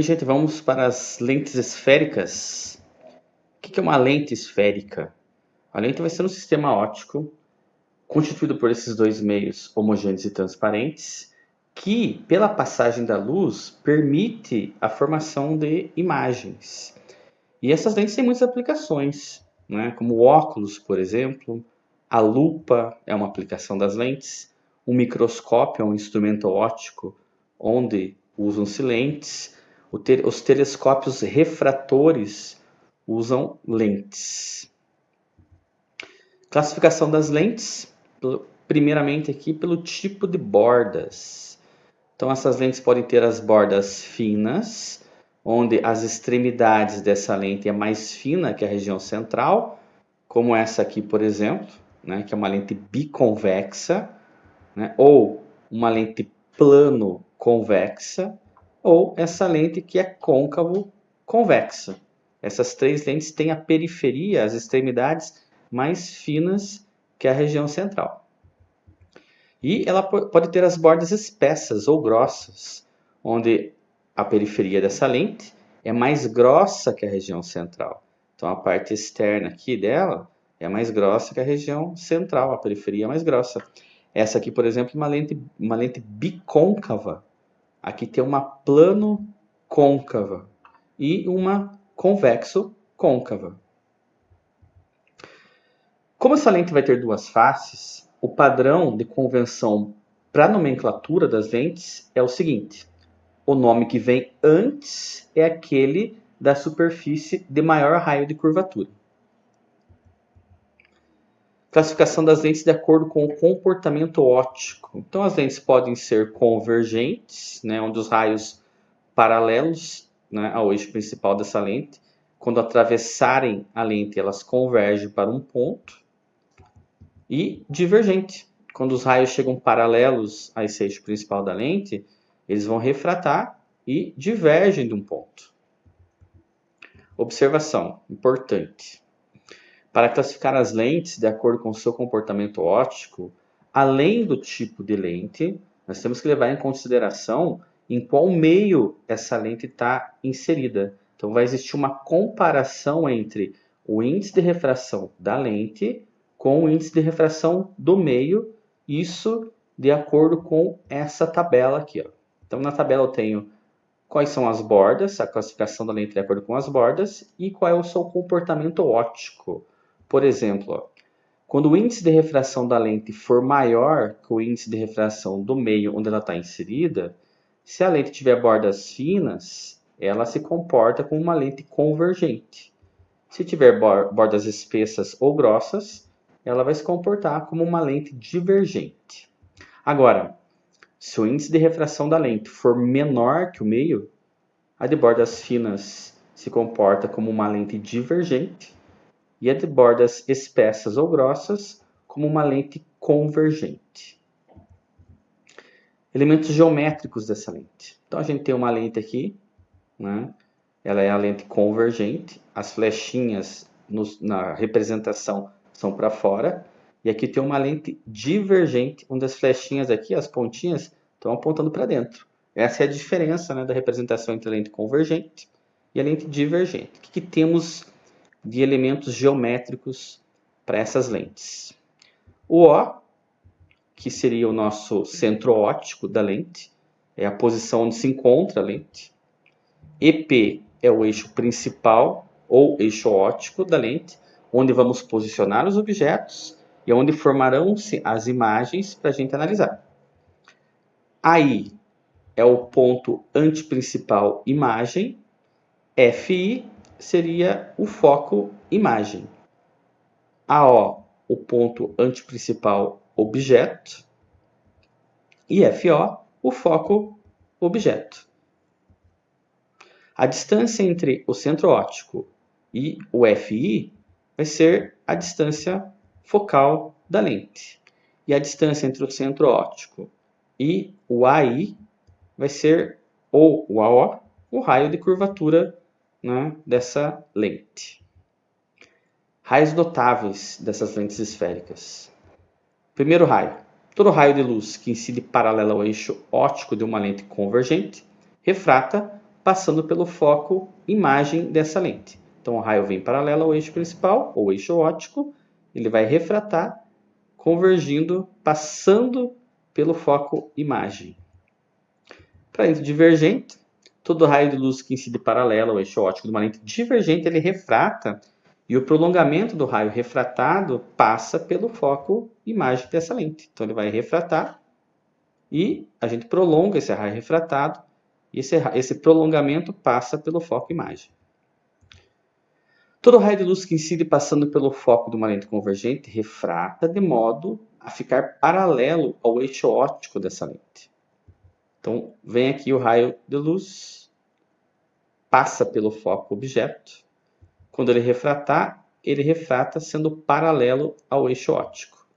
gente, vamos para as lentes esféricas. O que é uma lente esférica? A lente vai ser um sistema óptico constituído por esses dois meios homogêneos e transparentes que, pela passagem da luz, permite a formação de imagens. E essas lentes têm muitas aplicações, né? Como o óculos, por exemplo, a lupa é uma aplicação das lentes, o microscópio é um instrumento óptico onde usam-se lentes, os telescópios refratores usam lentes. Classificação das lentes, primeiramente aqui pelo tipo de bordas. Então essas lentes podem ter as bordas finas, onde as extremidades dessa lente é mais fina que a região central, como essa aqui, por exemplo, né, que é uma lente biconvexa, né, ou uma lente plano-convexa, ou essa lente que é côncavo-convexa. Essas três lentes têm a periferia, as extremidades mais finas que a região central. E ela pode ter as bordas espessas ou grossas, onde a periferia dessa lente é mais grossa que a região central. Então a parte externa aqui dela é mais grossa que a região central, a periferia é mais grossa. Essa aqui, por exemplo, é uma lente bicôncava. Aqui tem uma plano-côncava e uma convexo-côncava. Como essa lente vai ter duas faces, o padrão de convenção para a nomenclatura das lentes é o seguinte: o nome que vem antes é aquele da superfície de maior raio de curvatura. Classificação das lentes de acordo com o comportamento óptico. Então as lentes podem ser convergentes, né, onde os raios paralelos, né, ao eixo principal dessa lente, quando atravessarem a lente, elas convergem para um ponto. E divergente, quando os raios chegam paralelos a esse eixo principal da lente, eles vão refratar e divergem de um ponto. Observação importante. Para classificar as lentes de acordo com o seu comportamento óptico, além do tipo de lente, nós temos que levar em consideração em qual meio essa lente está inserida. Então vai existir uma comparação entre o índice de refração da lente com o índice de refração do meio, isso de acordo com essa tabela aqui, ó. Então na tabela eu tenho quais são as bordas, a classificação da lente de acordo com as bordas e qual é o seu comportamento óptico. Por exemplo, ó, quando o índice de refração da lente for maior que o índice de refração do meio onde ela está inserida, se a lente tiver bordas finas, ela se comporta como uma lente convergente. Se tiver bordas espessas ou grossas, ela vai se comportar como uma lente divergente. Agora, se o índice de refração da lente for menor que o meio, a de bordas finas se comporta como uma lente divergente e a de bordas espessas ou grossas como uma lente convergente. Elementos geométricos dessa lente. Então a gente tem uma lente aqui, né? Ela é a lente convergente, as flechinhas na representação são para fora, e aqui tem uma lente divergente, onde as flechinhas aqui, as pontinhas, estão apontando para dentro. Essa é a diferença, né, da representação entre a lente convergente e a lente divergente. O que temos de elementos geométricos para essas lentes? O O, que seria o nosso centro óptico da lente, é a posição onde se encontra a lente. EP é o eixo principal ou eixo óptico da lente, onde vamos posicionar os objetos e onde formarão-se as imagens para a gente analisar. AI é o ponto antiprincipal imagem, FI seria o foco imagem. AO, o ponto antiprincipal objeto, e FO, o foco objeto. A distância entre o centro óptico e o FI vai ser a distância focal da lente. E a distância entre o centro óptico e o AI vai ser, ou o AO, o raio de curvatura, né, dessa lente. Raios notáveis dessas lentes esféricas. Primeiro raio. Todo raio de luz que incide paralelo ao eixo óptico de uma lente convergente refrata passando pelo foco imagem dessa lente. Então o raio vem paralelo ao eixo principal, ou eixo óptico, ele vai refratar, convergindo, passando pelo foco imagem. Para lente divergente, todo raio de luz que incide paralelo ao eixo óptico de uma lente divergente, ele refrata, e o prolongamento do raio refratado passa pelo foco imagem dessa lente. Então ele vai refratar, e a gente prolonga esse raio refratado, e esse prolongamento passa pelo foco imagem. Todo raio de luz que incide passando pelo foco de uma lente convergente refrata de modo a ficar paralelo ao eixo óptico dessa lente. Então, vem aqui o raio de luz, passa pelo foco objeto. Quando ele refratar, ele refrata sendo paralelo ao eixo óptico.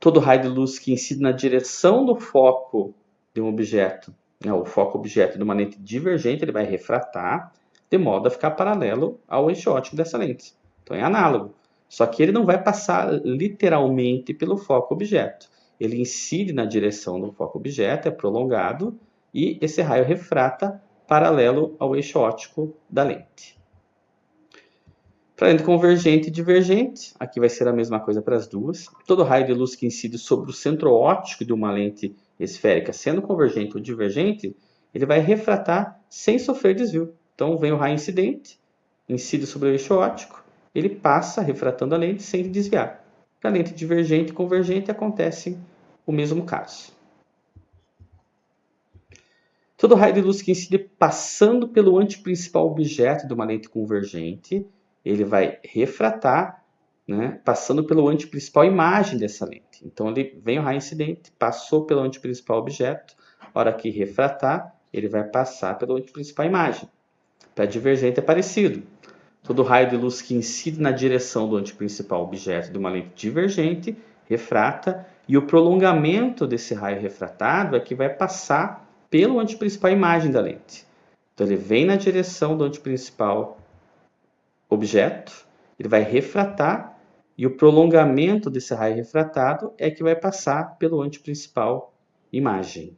Todo raio de luz que incide na direção do foco de um objeto, o foco objeto de uma lente divergente, ele vai refratar de modo a ficar paralelo ao eixo óptico dessa lente. Então é análogo. Só que ele não vai passar literalmente pelo foco objeto. Ele incide na direção do foco objeto, é prolongado, e esse raio refrata paralelo ao eixo óptico da lente. Para lente convergente e divergente, aqui vai ser a mesma coisa para as duas. Todo raio de luz que incide sobre o centro óptico de uma lente esférica, sendo convergente ou divergente, ele vai refratar sem sofrer desvio. Então vem o raio incidente, incide sobre o eixo óptico, ele passa refratando a lente sem desviar. Na lente divergente e convergente acontece o mesmo caso. Todo raio de luz que incide passando pelo anteprincipal objeto de uma lente convergente, ele vai refratar, passando pelo anteprincipal imagem dessa lente. Então ele vem o raio incidente, passou pelo anteprincipal objeto, a hora que refratar, ele vai passar pelo anteprincipal imagem. Para divergente é parecido. Todo raio de luz que incide na direção do anteprincipal objeto de uma lente divergente refrata, e o prolongamento desse raio refratado é que vai passar pelo anteprincipal imagem da lente. Então ele vem na direção do anteprincipal objeto, ele vai refratar, e o prolongamento desse raio refratado é que vai passar pelo anteprincipal imagem.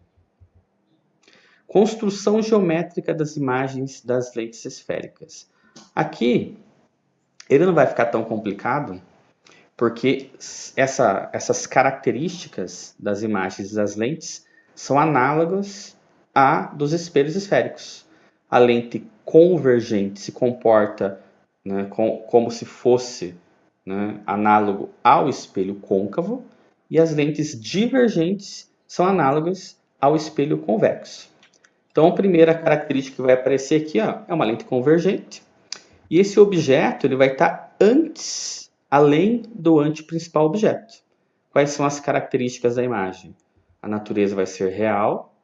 Construção geométrica das imagens das lentes esféricas. Aqui, ele não vai ficar tão complicado, porque essas características das imagens das lentes são análogas à dos espelhos esféricos. A lente convergente se comporta como se fosse análogo ao espelho côncavo, e as lentes divergentes são análogas ao espelho convexo. Então, a primeira característica que vai aparecer aqui é uma lente convergente. E esse objeto ele vai estar antes, além do anteprincipal objeto. Quais são as características da imagem? A natureza vai ser real,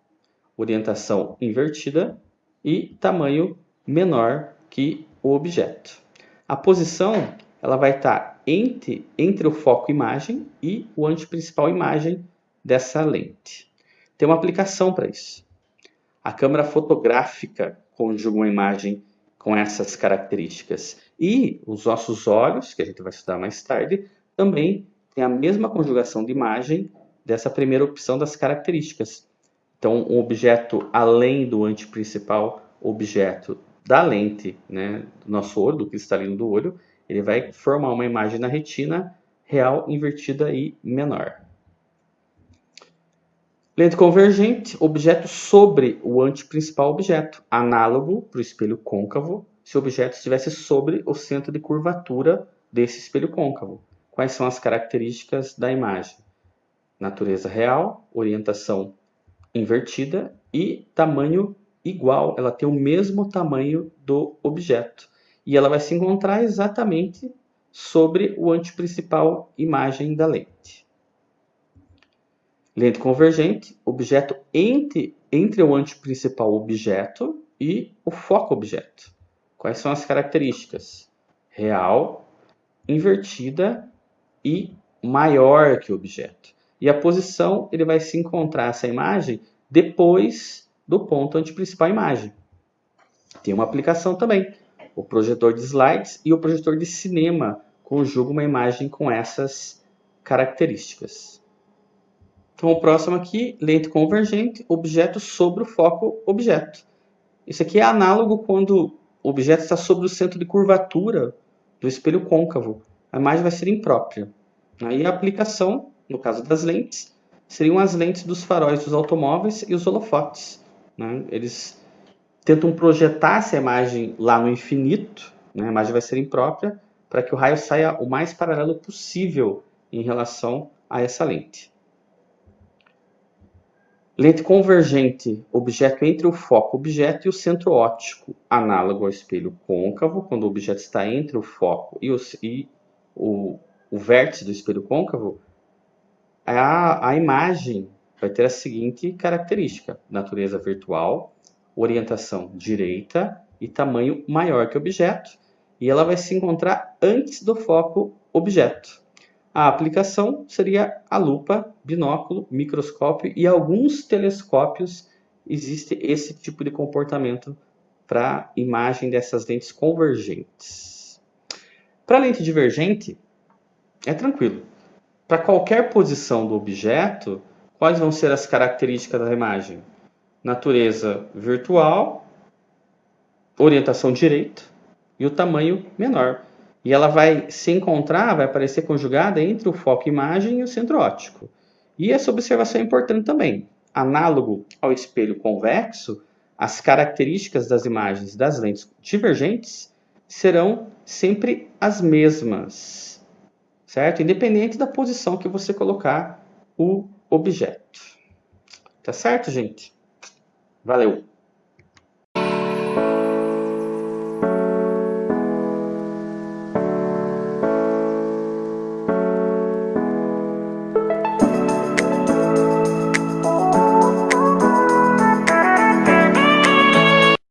orientação invertida e tamanho menor que o objeto. A posição ela vai estar entre o foco imagem e o anteprincipal imagem dessa lente. Tem uma aplicação para isso. A câmera fotográfica conjuga uma imagem com essas características. E os nossos olhos, que a gente vai estudar mais tarde, também tem a mesma conjugação de imagem dessa primeira opção das características. Então, um objeto além do anteprincipal objeto da lente, do nosso olho, do cristalino do olho, ele vai formar uma imagem na retina real, invertida e menor. Lente convergente, objeto sobre o anteprincipal objeto, análogo para o espelho côncavo, se o objeto estivesse sobre o centro de curvatura desse espelho côncavo. Quais são as características da imagem? Natureza real, orientação invertida e tamanho igual. Ela tem o mesmo tamanho do objeto. E ela vai se encontrar exatamente sobre o anteprincipal imagem da lente. Lente convergente, objeto entre o anteprincipal objeto e o foco objeto. Quais são as características? Real, invertida e maior que o objeto. E a posição, ele vai se encontrar essa imagem depois do ponto anteprincipal imagem. Tem uma aplicação também. O projetor de slides e o projetor de cinema conjugam uma imagem com essas características. Então, o próximo aqui, lente convergente, objeto sobre o foco objeto. Isso aqui é análogo quando o objeto está sobre o centro de curvatura do espelho côncavo. A imagem vai ser imprópria. Aí a aplicação, no caso das lentes, seriam as lentes dos faróis dos automóveis e os holofotes. Né? Eles tentam projetar essa imagem lá no infinito, né? A imagem vai ser imprópria, para que o raio saia o mais paralelo possível em relação a essa lente. Lente convergente, objeto entre o foco objeto e o centro óptico, análogo ao espelho côncavo, quando o objeto está entre o foco e o vértice do espelho côncavo, a imagem vai ter a seguinte característica: natureza virtual, orientação direita e tamanho maior que o objeto, e ela vai se encontrar antes do foco objeto. A aplicação seria a lupa, binóculo, microscópio e alguns telescópios. Existe esse tipo de comportamento para imagem dessas lentes convergentes. Para lente divergente, é tranquilo. Para qualquer posição do objeto, quais vão ser as características da imagem? Natureza virtual, orientação direita e o tamanho menor. E ela vai se encontrar, vai aparecer conjugada entre o foco imagem e o centro óptico. E essa observação é importante também. Análogo ao espelho convexo, as características das imagens das lentes divergentes serão sempre as mesmas, certo? Independente da posição que você colocar o objeto. Tá certo, gente? Valeu!